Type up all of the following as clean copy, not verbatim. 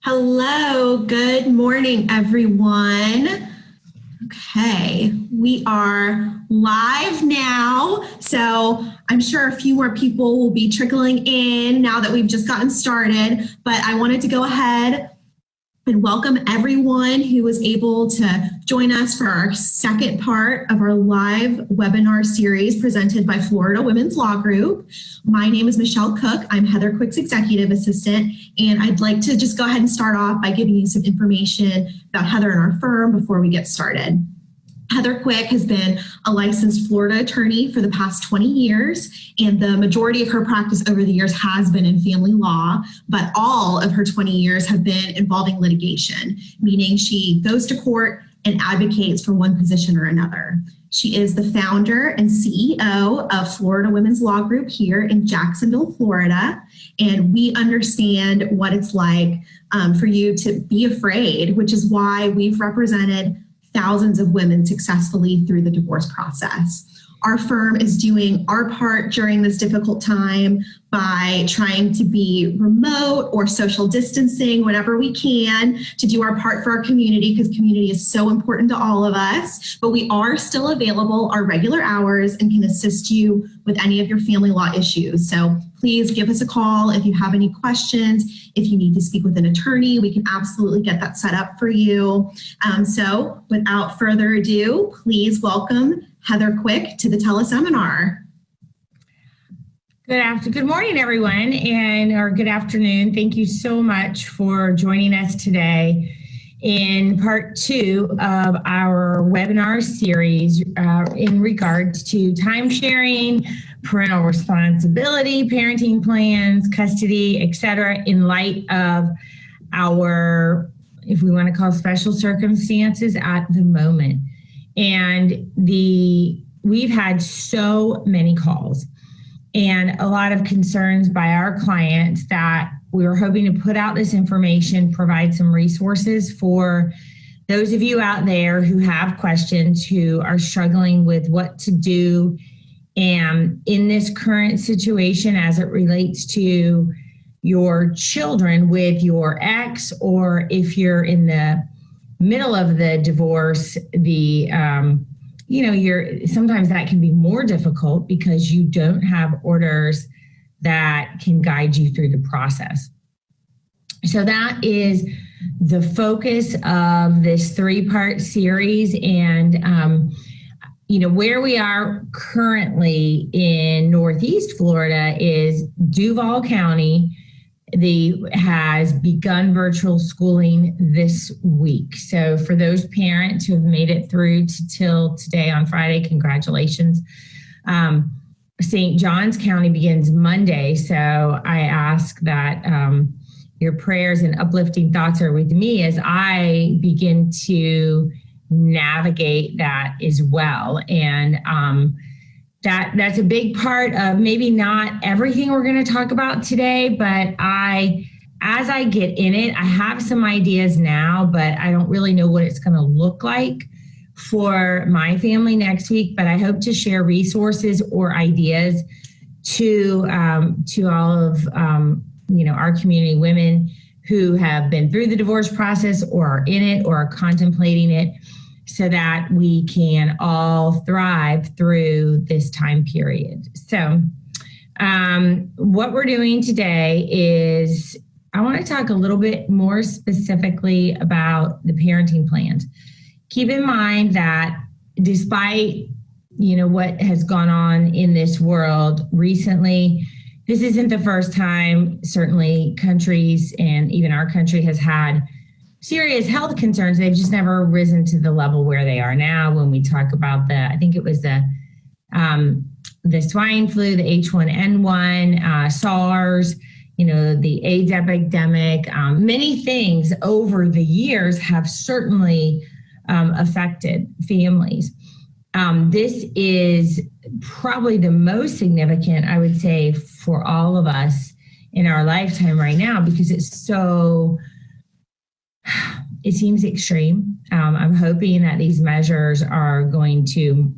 Hello, good morning, everyone. Okay, we are live now, so I'm sure a few more people will be trickling in now that we've just gotten started, but I wanted to go ahead and welcome everyone who was able to join us for our second part of our live webinar series presented by Florida Women's Law Group. My name is Michelle Cook. I'm Heather Quick's executive assistant, and I'd like to just go ahead and start off by giving you some information about Heather and our firm before we get started. Heather Quick has been a licensed Florida attorney for the past 20 years, and the majority of her practice over the years has been in family law, but all of her 20 years have been involving litigation, meaning she goes to court and advocates for one position or another. She is the founder and CEO of Florida Women's Law Group here in Jacksonville, Florida, and we understand what it's like for you to be afraid, which is why we've represented thousands of women successfully through the divorce process. Our firm is doing our part during this difficult time by trying to be remote or social distancing whenever we can to do our part for our community, because community is so important to all of us. But we are still available our regular hours and can assist you with any of your family law issues. So please give us a call if you have any questions. If you need to speak with an attorney, we can absolutely get that set up for you. So without further ado, please welcome Heather Quick to the teleseminar. Good morning, everyone, or good afternoon. Thank you so much for joining us today in part 2 of our webinar series in regards to timesharing, parental responsibility, parenting plans, custody, etc., in light of our, if we want to call special circumstances at the moment. And we've had so many calls and a lot of concerns by our clients that we were hoping to put out this information, provide some resources for those of you out there who have questions, who are struggling with what to do and in this current situation as it relates to your children with your ex, or if you're in the middle of the divorce, sometimes that can be more difficult because you don't have orders that can guide you through the process. So that is the focus of this 3-part series. And, where we are currently in Northeast Florida is Duval County has begun virtual schooling this week. So for those parents who have made it through till today on Friday, congratulations. St. Johns County begins Monday. So I ask that your prayers and uplifting thoughts are with me as I begin to navigate that as well. And that's a big part of maybe not everything we're going to talk about today, but as I get in it, I have some ideas now, but I don't really know what it's going to look like for my family next week. But I hope to share resources or ideas to all of our community women who have been through the divorce process or are in it or are contemplating it, so that we can all thrive through this time period. So what we're doing today is I want to talk a little bit more specifically about the parenting plans. Keep in mind that despite what has gone on in this world recently, this isn't the first time. Certainly countries and even our country has had serious health concerns. They've just never risen to the level where they are now. When we talk about I think it was the swine flu, the H1N1, SARS, the AIDS epidemic, many things over the years have certainly affected families. This is probably the most significant, I would say, for all of us in our lifetime right now, because it seems extreme. I'm hoping that these measures are going to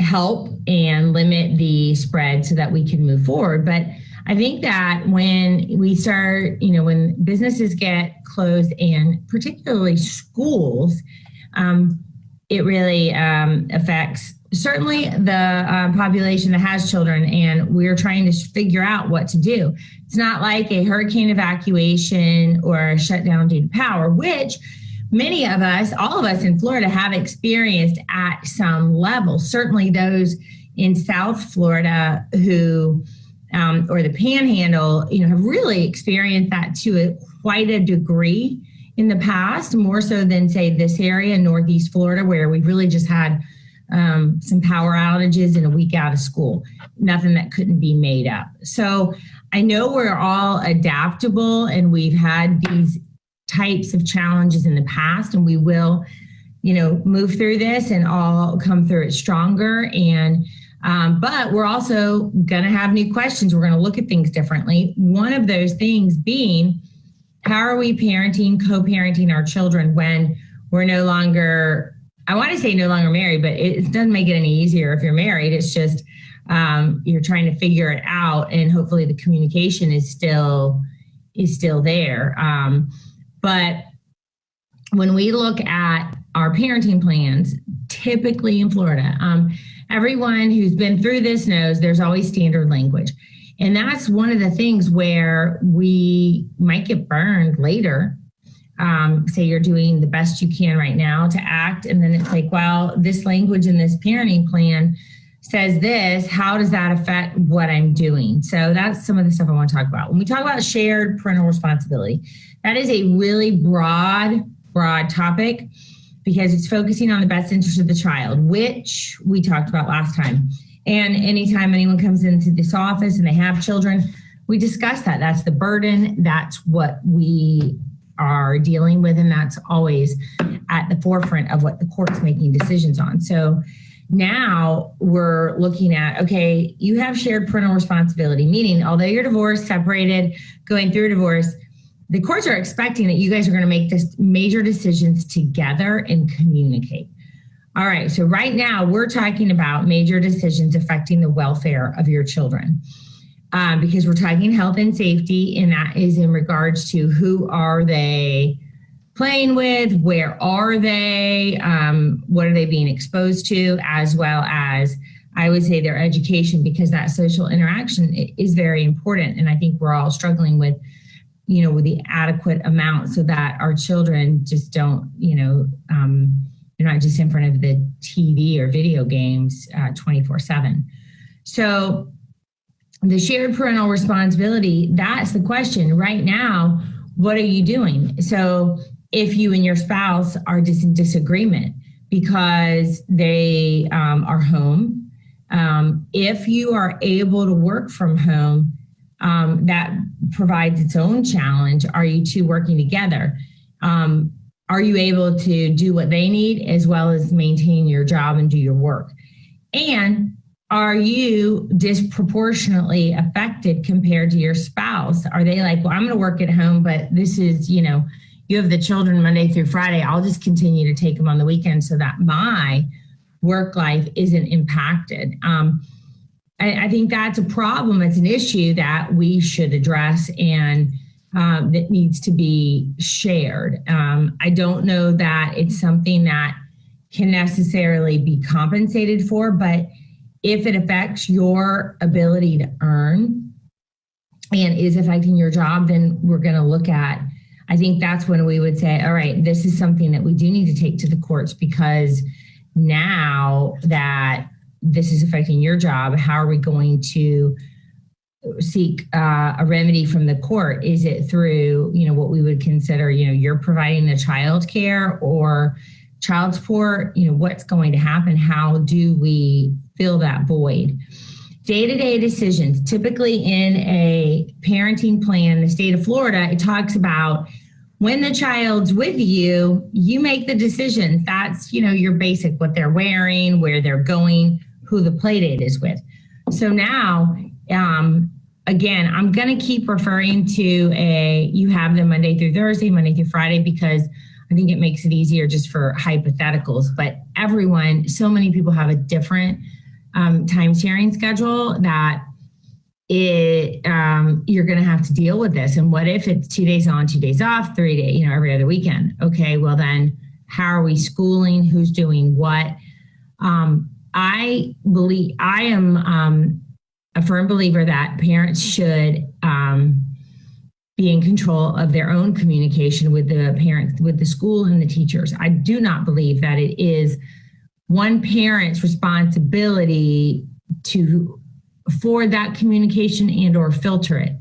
help and limit the spread so that we can move forward. But I think that when we start, when businesses get closed and particularly schools, it really affects certainly the population that has children, and we're trying to figure out what to do. It's not like a hurricane evacuation or a shutdown due to power, which many of us, all of us in Florida, have experienced at some level. Certainly those in South Florida who, or the Panhandle, have really experienced that to quite a degree in the past, more so than, say, this area in Northeast Florida, where we really just had some power outages and a week out of school, nothing that couldn't be made up. So I know we're all adaptable, and we've had these types of challenges in the past, and we will, move through this and all come through it stronger. And but we're also going to have new questions. We're going to look at things differently. One of those things being, how are we parenting, co-parenting our children when we're no longer, I want to say no longer married, but it doesn't make it any easier if you're married. It's just you're trying to figure it out, and hopefully the communication is still there. But when we look at our parenting plans, typically in Florida, everyone who's been through this knows there's always standard language. And that's one of the things where we might get burned later. Say you're doing the best you can right now to act, and then it's like, well, this language in this parenting plan says this, how does that affect what I'm doing? So that's some of the stuff I want to talk about. When we talk about shared parental responsibility, that is a really broad topic because it's focusing on the best interest of the child, which we talked about last time. And anytime anyone comes into this office and they have children, we discuss that. That's the burden. That's what we are dealing with. And that's always at the forefront of what the court's making decisions on. So now we're looking at, okay, you have shared parental responsibility, meaning although you're divorced, separated, going through a divorce, the courts are expecting that you guys are going to make this major decisions together and communicate. All right, so right now we're talking about major decisions affecting the welfare of your children because we're talking health and safety, and that is in regards to who are they playing with, where are they, what are they being exposed to, as well as, I would say, their education, because that social interaction is very important. And I think we're all struggling with, with the adequate amount so that our children just don't, they're not just in front of the TV or video games 24/7. So the shared parental responsibility, that's the question right now. What are you doing? So if you and your spouse are just in disagreement because they are home, if you are able to work from home, that provides its own challenge. Are you two working together? Are you able to do what they need as well as maintain your job and do your work? And are you disproportionately affected compared to your spouse? Are they like, well, I'm going to work at home, but this is, you have the children Monday through Friday. I'll just continue to take them on the weekend so that my work life isn't impacted. I think that's a problem. It's an issue that we should address and that needs to be shared. I don't know that it's something that can necessarily be compensated for, but if it affects your ability to earn and is affecting your job, then we're going to look at, I think that's when we would say, all right, this is something that we do need to take to the courts, because now that this is affecting your job, how are we going to seek a remedy from the court? Is it through, what we would consider, you're providing the child care or child support? What's going to happen? How do we fill that void? Day-to-day decisions, typically in a parenting plan, the state of Florida, it talks about when the child's with you, you make the decisions. That's, your basic, what they're wearing, where they're going, who the play date is with. So now, again, I'm going to keep referring to you have them Monday through Thursday, Monday through Friday, because I think it makes it easier just for hypotheticals. But so many people have a different time sharing schedule that you're going to have to deal with this. And what if it's 2 days on, 2 days off, 3 days, every other weekend? Okay, well then how are we schooling? Who's doing what? I am a firm believer that parents should be in control of their own communication with the parents, with the school and the teachers. I do not believe that it is one parent's responsibility to forward that communication and or filter it.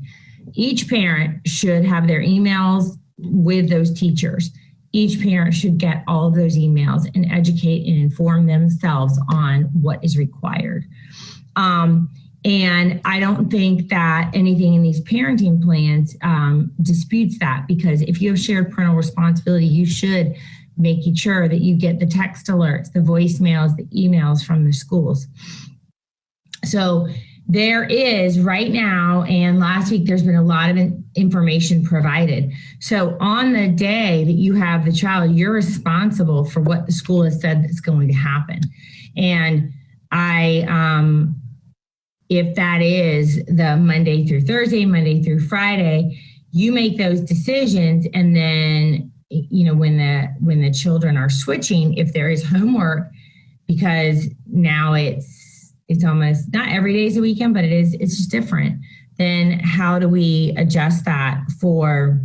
Each parent should have their emails with those teachers. Each parent should get all of those emails and educate and inform themselves on what is required. And I don't think that anything in these parenting plans disputes that, because if you have shared parental responsibility, you should make sure that you get the text alerts, the voicemails, the emails from the schools. So there is right now, and last week, there's been a lot of information provided. So on the day that you have the child, you're responsible for what the school has said that's going to happen. And if that is the Monday through Thursday, Monday through Friday, you make those decisions. And then, when the children are switching, if there is homework, because now it's almost not every day is a weekend, but it's just different. Then how do we adjust that for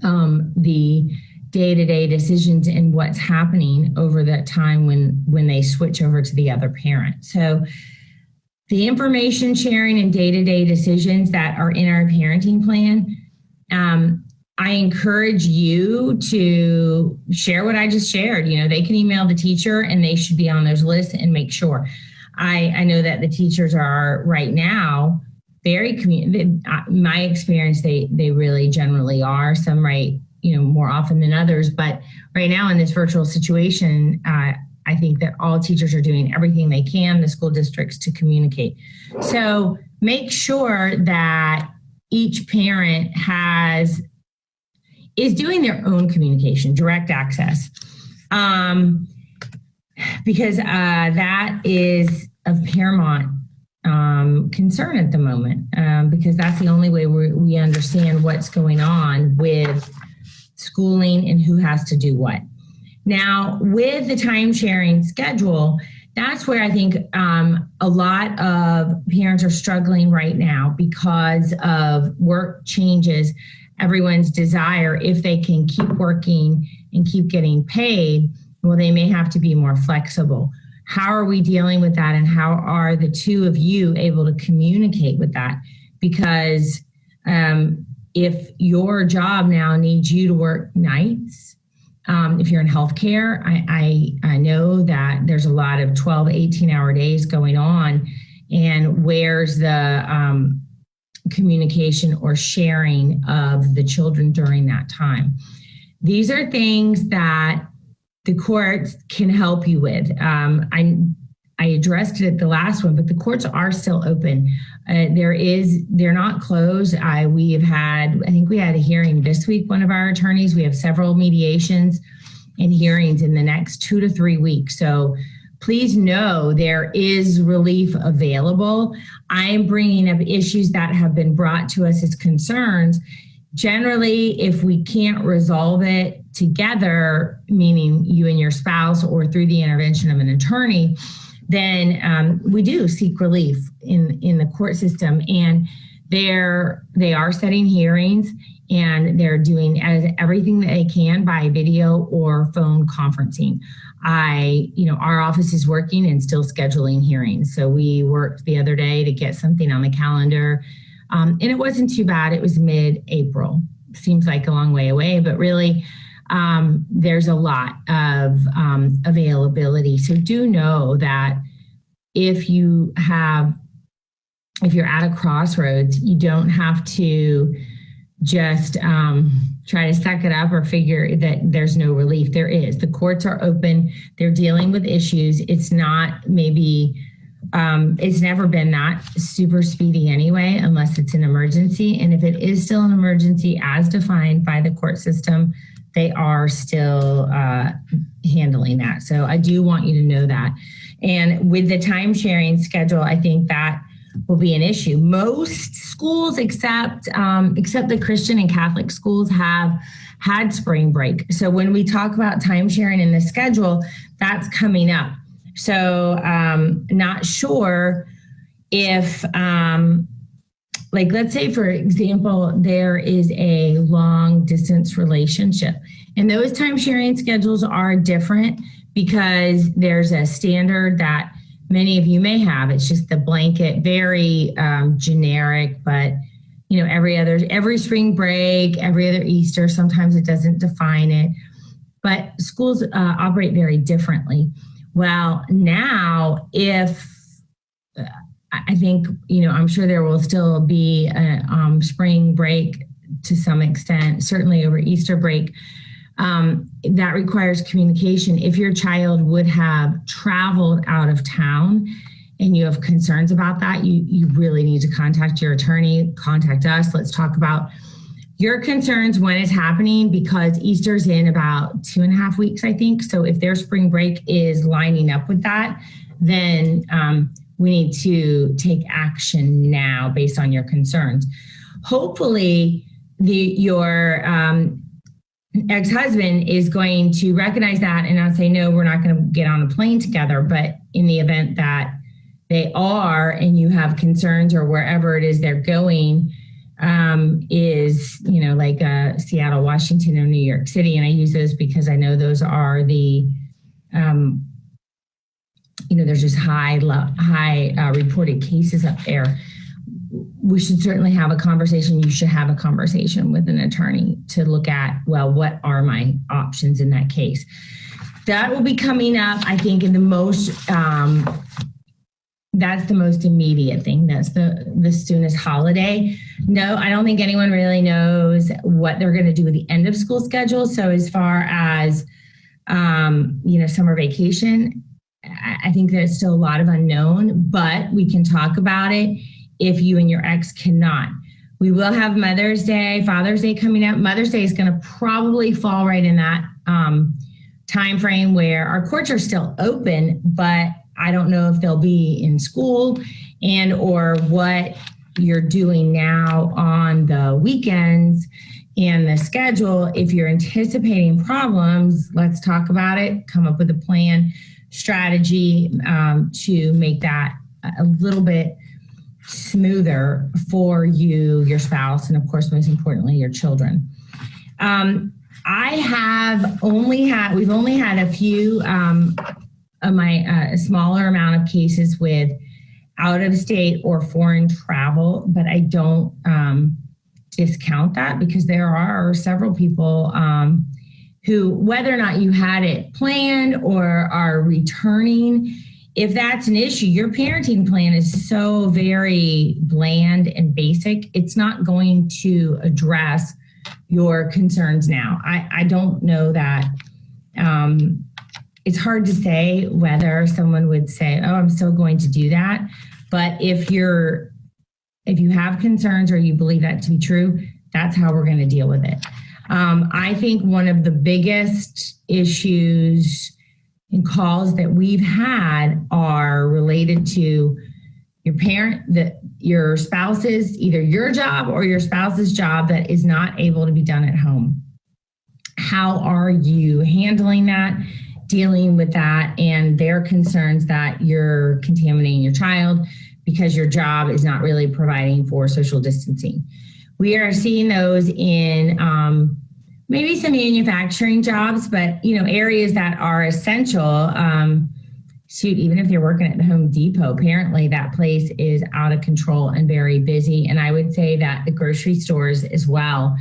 the day-to-day decisions and what's happening over that time when they switch over to the other parent? So the information sharing and day-to-day decisions that are in our parenting plan, I encourage you to share what I just shared. They can email the teacher and they should be on those lists and make sure. I know that the teachers are right now very my experience, they really generally are. Some write, more often than others. But right now in this virtual situation, I think that all teachers are doing everything they can, the school districts, to communicate. So make sure that each parent is doing their own communication, direct access. Because that is of paramount concern at the moment, because that's the only way we understand what's going on with schooling and who has to do what. Now, with the time sharing schedule, that's where I think a lot of parents are struggling right now because of work changes. Everyone's desire, if they can keep working and keep getting paid, well, they may have to be more flexible. How are we dealing with that, and how are the two of you able to communicate with that? Because if your job now needs you to work nights, if you're in healthcare, I know that there's a lot of 12, 18-hour days going on, and where's the communication or sharing of the children during that time? These are things that the courts can help you with. I addressed it at the last one, but the courts are still open. They're not closed. I think we had a hearing this week, one of our attorneys. We have several mediations and hearings in the next 2 to 3 weeks. So please know there is relief available. I am bringing up issues that have been brought to us as concerns. Generally, if we can't resolve it together, meaning you and your spouse or through the intervention of an attorney, then we do seek relief in the court system. And they are setting hearings, and they're doing everything that they can by video or phone conferencing. Our office is working and still scheduling hearings. So we worked the other day to get something on the calendar. And it wasn't too bad. It was mid-April. Seems like a long way away, but really there's a lot of availability. So do know that if you're at a crossroads, you don't have to just try to suck it up or figure that there's no relief. There is. The courts are open. They're dealing with issues. It's not maybe it's never been that super speedy anyway, unless it's an emergency. And if it is still an emergency as defined by the court system, they are still handling that. So I do want you to know that. And with the time sharing schedule, I think that will be an issue. Most schools, except the Christian and Catholic schools, have had spring break. So when we talk about time sharing in the schedule, that's coming up. So not sure if, like, let's say, for example, there is a long distance relationship, and those time sharing schedules are different because there's a standard that many of you may have. It's just the blanket, very generic, but every spring break, every other Easter, sometimes it doesn't define it, but schools operate very differently. Well, now, if I think, I'm sure there will still be a spring break to some extent, certainly over Easter break, that requires communication. If your child would have traveled out of town and you have concerns about that, you really need to contact your attorney, contact us. Let's talk about your concerns when it's happening, because Easter's in about 2.5 weeks, I think. So if their spring break is lining up with that, then we need to take action now based on your concerns. Hopefully, your ex-husband is going to recognize that and not say, no, we're not going to get on a plane together. But in the event that they are, and you have concerns, or wherever it is they're going is, like Seattle, Washington, or New York City. And I use those because I know those are the, there's just high reported cases up there. We should certainly have a conversation. You should have a conversation with an attorney to look at, well, what are my options in that case? That will be coming up, I think, in the most, that's the most immediate thing. That's the soonest holiday. No, I don't think anyone really knows what they're going to do with the end of school schedule. So as far as, summer vacation, I think there's still a lot of unknown, but we can talk about it if you and your ex cannot. We will have Mother's Day, Father's Day coming up. Mother's Day is going to probably fall right in that time frame where our courts are still open, but I don't know if they'll be in school and or what you're doing now on the weekends and the schedule. If you're anticipating problems, let's talk about it, come up with a plan, strategy to make that a little bit smoother for you, your spouse, and of course, most importantly, your children. We've only had a few of my smaller amount of cases with out of state or foreign travel, but I don't discount that because there are several people who, whether or not you had it planned or are returning, if that's an issue, your parenting plan is so very bland and basic, it's not going to address your concerns now. I don't know that. It's hard to say whether someone would say, oh, I'm still going to do that. But if you have concerns or you believe that to be true, that's how we're going to deal with it. I think one of the biggest issues and calls that we've had are related to your spouse's, either your job or your spouse's job that is not able to be done at home. How are you handling that, dealing with that, and their concerns that you're contaminating your child because your job is not really providing for social distancing? We are seeing those in maybe some manufacturing jobs, but areas that are essential. Even if you're working at the Home Depot, apparently that place is out of control and very busy. And I would say that the grocery stores as well.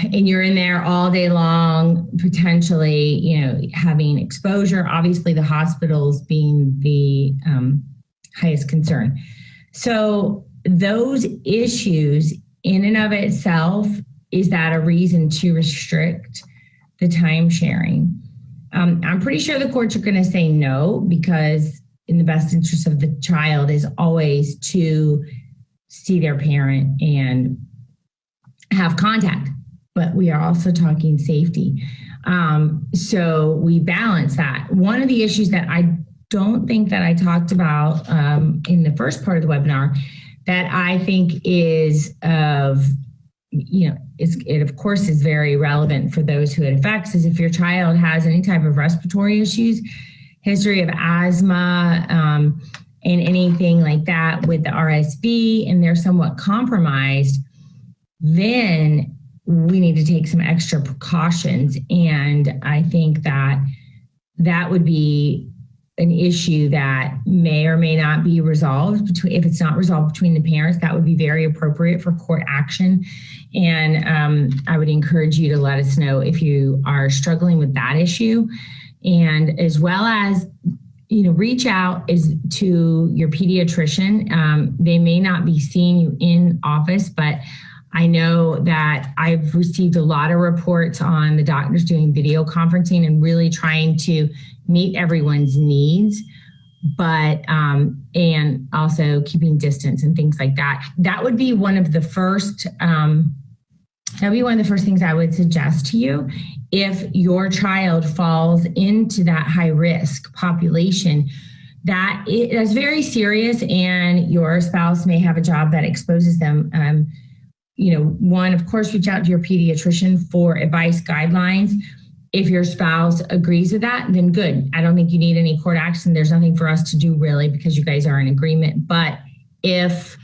And you're in there all day long, potentially, having exposure. Obviously, the hospitals being the highest concern. So those issues in and of itself, is that a reason to restrict the time sharing? I'm pretty sure the courts are going to say no, because in the best interest of the child is always to see their parent and have contact. But we are also talking safety. So we balance that. One of the issues that I don't think that I talked about in the first part of the webinar that I think is of, it of course is very relevant for those who it affects, is if your child has any type of respiratory issues, history of asthma, and anything like that with the RSV, and they're somewhat compromised, then we need to take some extra precautions. And I think that that would be an issue that may or may not be resolved if it's not resolved between the parents. That would be very appropriate for court action. And I would encourage you to let us know if you are struggling with that issue, and as well as reach out to your pediatrician. They may not be seeing you in office, but I know that I've received a lot of reports on the doctors doing video conferencing and really trying to meet everyone's needs, but and also keeping distance and things like that. That would be one of the first. That would be one of the first things I would suggest to you if your child falls into that high risk population. That is very serious, and your spouse may have a job that exposes them. One, of course, reach out to your pediatrician for advice, guidelines. If your spouse agrees with that, then good. I don't think you need any court action. There's nothing for us to do really because you guys are in agreement. But if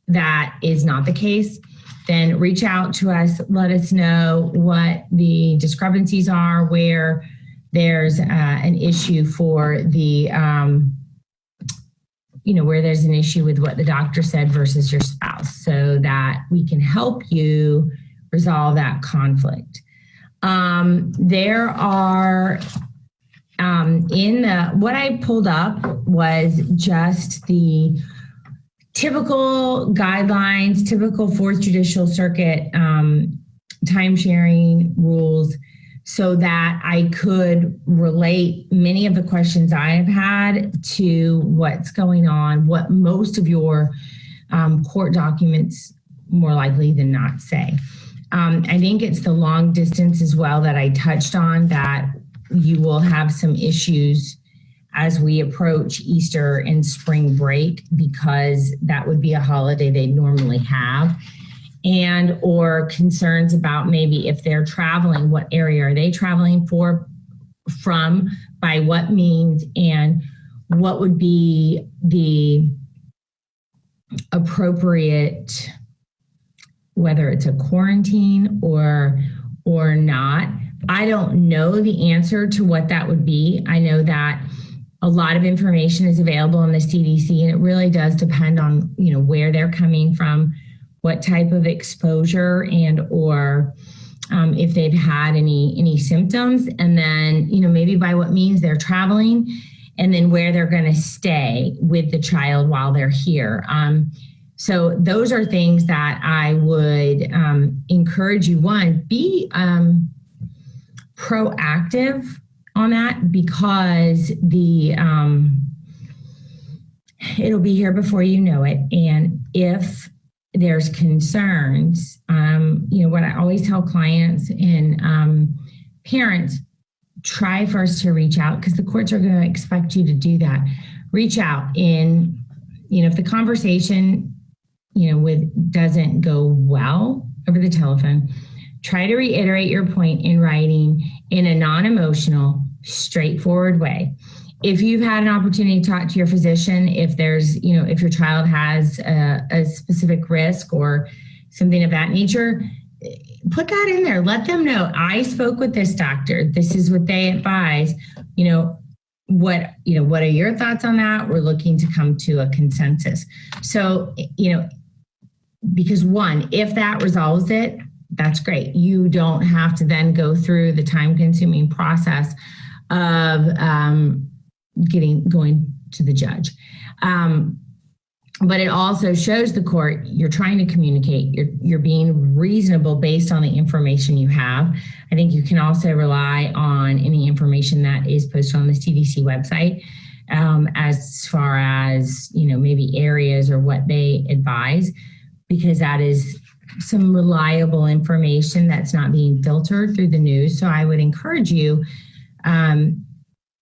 that is not the case, then reach out to us. Let us know what the discrepancies are, where there's an issue for the, where there's an issue with what the doctor said versus your spouse, so that we can help you resolve that conflict. There are, what I pulled up was just the typical guidelines, typical Fourth Judicial Circuit timesharing rules, so that I could relate many of the questions I've had to what's going on, what most of your court documents more likely than not say. I think it's the long distance as well that I touched on, that you will have some issues as we approach Easter and spring break, because that would be a holiday they normally have, and or concerns about maybe if they're traveling, what area are they traveling from, by what means, and what would be the appropriate, whether it's a quarantine or not. I don't know the answer to what that would be. I know that a lot of information is available in the CDC, and it really does depend on, where they're coming from, what type of exposure, and or if they've had any symptoms, and then, maybe by what means they're traveling, and then where they're going to stay with the child while they're here. So those are things that I would encourage you. One, be proactive on that, because it'll be here before you know it. And if there's concerns, what I always tell clients and parents, try first to reach out, because the courts are going to expect you to do that. Reach out, and if the conversation doesn't go well over the telephone, try to reiterate your point in writing in a non-emotional, straightforward way. If you've had an opportunity to talk to your physician, if there's, if your child has a specific risk or something of that nature, put that in there. Let them know, I spoke with this doctor. This is what they advise. What are your thoughts on that? We're looking to come to a consensus. So, because one, if that resolves it, that's great. You don't have to then go through the time-consuming process of going to the judge. But it also shows the court you're trying to communicate. You're being reasonable based on the information you have. I think you can also rely on any information that is posted on the CDC website, as far as maybe areas or what they advise, because that is some reliable information that's not being filtered through the news. So I would encourage you,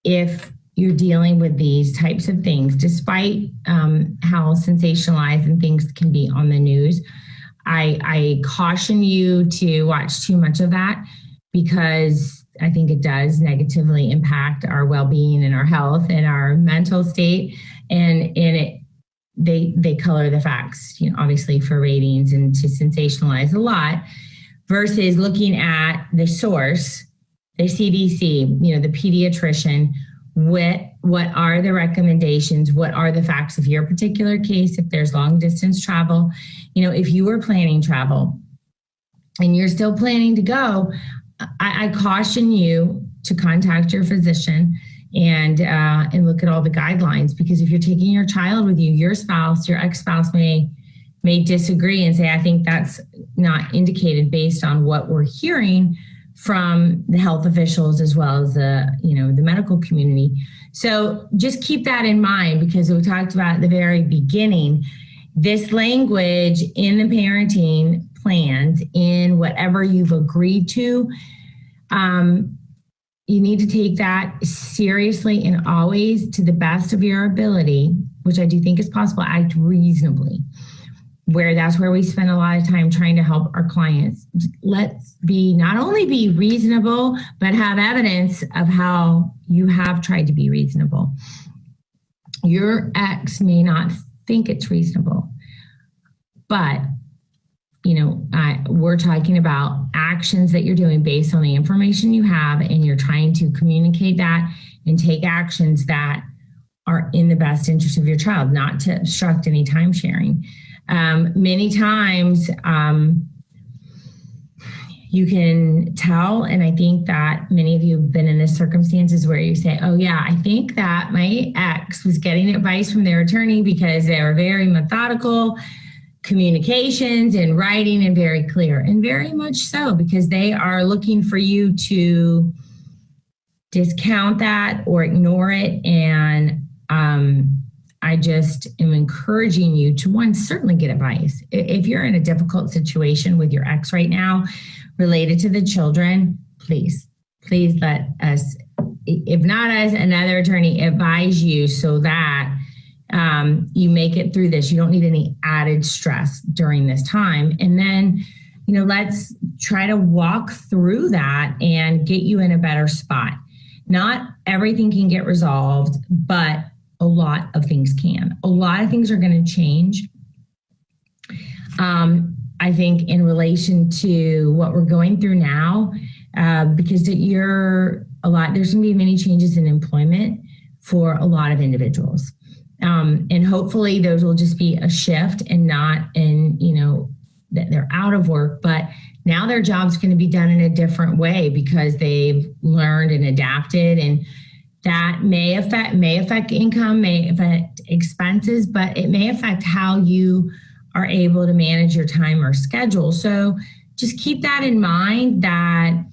if you're dealing with these types of things, despite how sensationalized and things can be on the news, I caution you to watch too much of that, because I think it does negatively impact our well-being and our health and our mental state. And they color the facts, obviously for ratings and to sensationalize a lot, versus looking at the source, the CDC, the pediatrician. What are the recommendations? What are the facts of your particular case? If there's long distance travel, if you were planning travel and you're still planning to go, I caution you to contact your physician and look at all the guidelines, because if you're taking your child with you, your spouse, your ex-spouse may disagree and say, I think that's not indicated based on what we're hearing from the health officials as well as the medical community. So just keep that in mind, because we talked about at the very beginning, this language in the parenting plans, in whatever you've agreed to, you need to take that seriously and always, to the best of your ability, which I do think is possible, act reasonably. That's where we spend a lot of time trying to help our clients. Let's not only be reasonable, but have evidence of how you have tried to be reasonable. Your ex may not think it's reasonable, but we're talking about actions that you're doing based on the information you have, and you're trying to communicate that and take actions that are in the best interest of your child, not to obstruct any time sharing. Many times you can tell, and I think that many of you have been in this circumstances where you say, oh yeah, I think that my ex was getting advice from their attorney because they were very methodical, communications and writing, and very clear, and very much so, because they are looking for you to discount that or ignore it. And I just am encouraging you to, one, certainly get advice. If you're in a difficult situation with your ex right now related to the children, please let us, if not us, another attorney advise you so that you make it through this. You don't need any added stress during this time. And then, let's try to walk through that and get you in a better spot. Not everything can get resolved, but a lot of things can. A lot of things are going to change. I think in relation to what we're going through now, because there's going to be many changes in employment for a lot of individuals. And hopefully those will just be a shift, and not that they're out of work, but now their job's going to be done in a different way because they've learned and adapted, and that may affect income, may affect expenses, but it may affect how you are able to manage your time or schedule. So just keep that in mind, that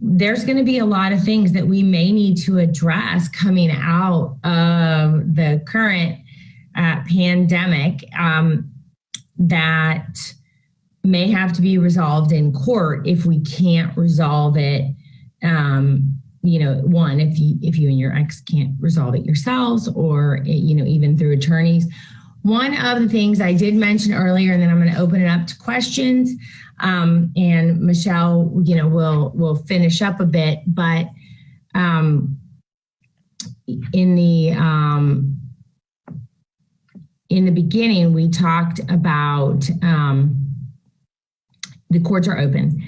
there's going to be a lot of things that we may need to address coming out of the current pandemic that may have to be resolved in court if we can't resolve it. One, if you and your ex can't resolve it yourselves, or even through attorneys. One of the things I did mention earlier, and then I'm going to open it up to questions, and Michelle, will finish up a bit. But in the beginning, we talked about the courts are open.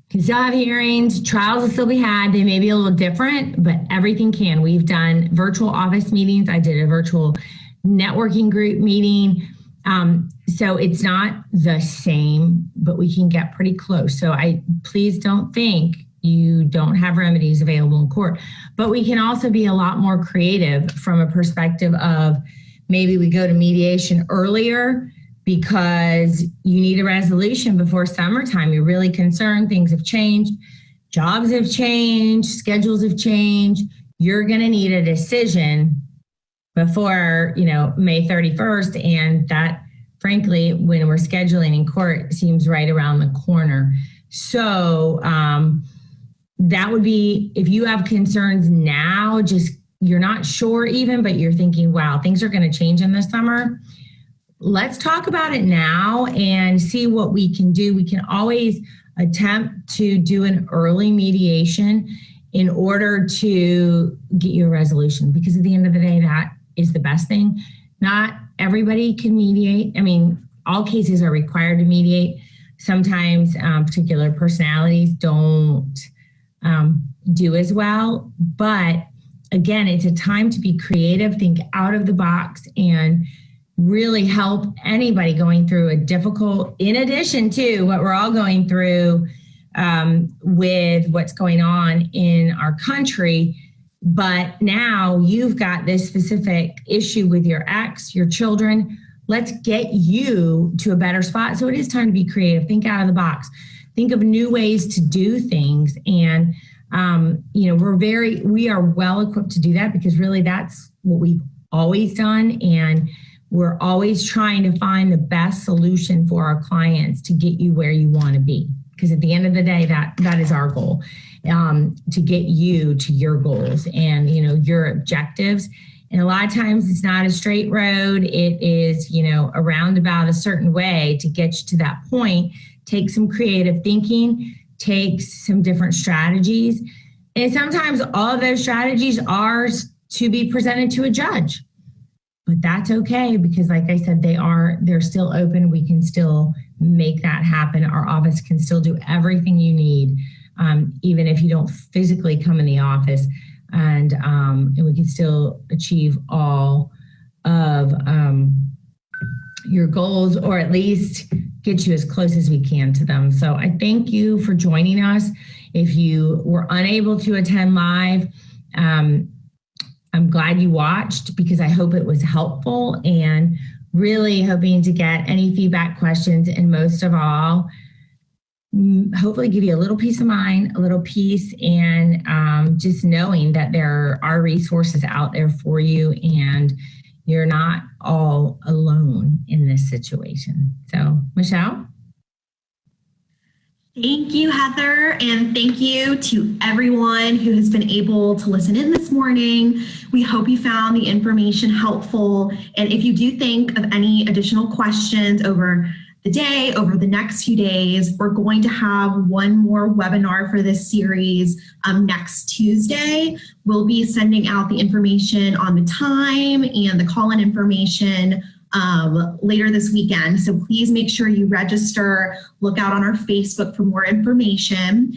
Can still have hearings, trials will still be had. They may be a little different, but everything can. We've done virtual office meetings. I did a virtual networking group meeting. So it's not the same, but we can get pretty close. So please don't think you don't have remedies available in court, but we can also be a lot more creative from a perspective of maybe we go to mediation earlier because you need a resolution before summertime. You're really concerned, things have changed, jobs have changed, schedules have changed. You're going to need a decision before, May 31st. And that, frankly, when we're scheduling in court, seems right around the corner. So that would be, if you have concerns now, just you're not sure even, but you're thinking, wow, things are going to change in the summer. Let's talk about it now and see what we can do. We can always attempt to do an early mediation in order to get you a resolution, because at the end of the day, that is the best thing. Not everybody can mediate. I mean, all cases are required to mediate. Sometimes particular personalities don't do as well. But again, it's a time to be creative, think out of the box, and really help anybody going through a difficult, in addition to what we're all going through with what's going on in our country. But now you've got this specific issue with your ex, your children. Let's get you to a better spot. So it is time to be creative, think out of the box, think of new ways to do things. And, we are well equipped to do that, because really that's what we've always done. And we're always trying to find the best solution for our clients to get you where you want to be. Because at the end of the day, that is our goal, to get you to your goals and, your objectives. And a lot of times it's not a straight road. It is, a roundabout a certain way to get you to that point. Take some creative thinking, take some different strategies. And sometimes all of those strategies are to be presented to a judge. But that's okay, because like I said, they're still open. We can still make that happen. Our office can still do everything you need, even if you don't physically come in the office, and we can still achieve all of your goals, or at least get you as close as we can to them. So I thank you for joining us. If you were unable to attend live, I'm glad you watched, because I hope it was helpful, and really hoping to get any feedback, questions, and most of all, hopefully give you a little peace of mind, a little peace, and just knowing that there are resources out there for you, and you're not all alone in this situation. So, Michelle? Thank you, Heather, and thank you to everyone who has been able to listen in this morning. We hope you found the information helpful. And if you do think of any additional questions over the day, over the next few days, we're going to have one more webinar for this series next Tuesday. We'll be sending out the information on the time and the call-in information later this weekend. So please make sure you register. Look out on our Facebook for more information.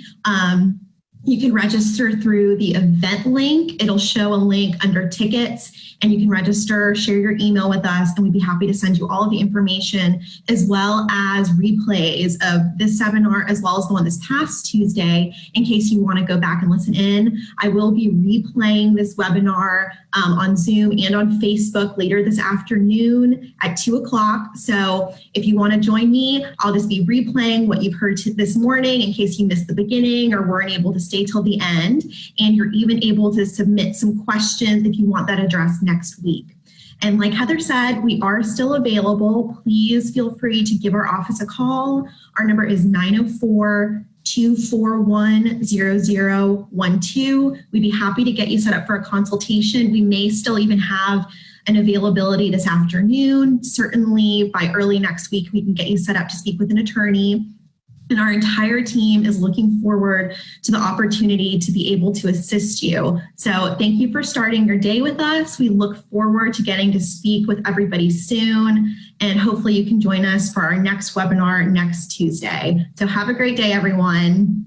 You can register through the event link. It'll show a link under tickets, and you can register, share your email with us, and we'd be happy to send you all of the information, as well as replays of this seminar, as well as the one this past Tuesday, in case you want to go back and listen in. I will be replaying this webinar on Zoom and on Facebook later this afternoon at 2:00. So if you want to join me, I'll just be replaying what you've heard this morning in case you missed the beginning or weren't able to stay till the end. And you're even able to submit some questions if you want that addressed next week. And like Heather said, we are still available. Please feel free to give our office a call. Our number is 904-241-0012. We'd be happy to get you set up for a consultation. We may still even have an availability this afternoon. Certainly by early next week, we can get you set up to speak with an attorney. And our entire team is looking forward to the opportunity to be able to assist you. So thank you for starting your day with us. We look forward to getting to speak with everybody soon. And hopefully you can join us for our next webinar next Tuesday. So have a great day, everyone.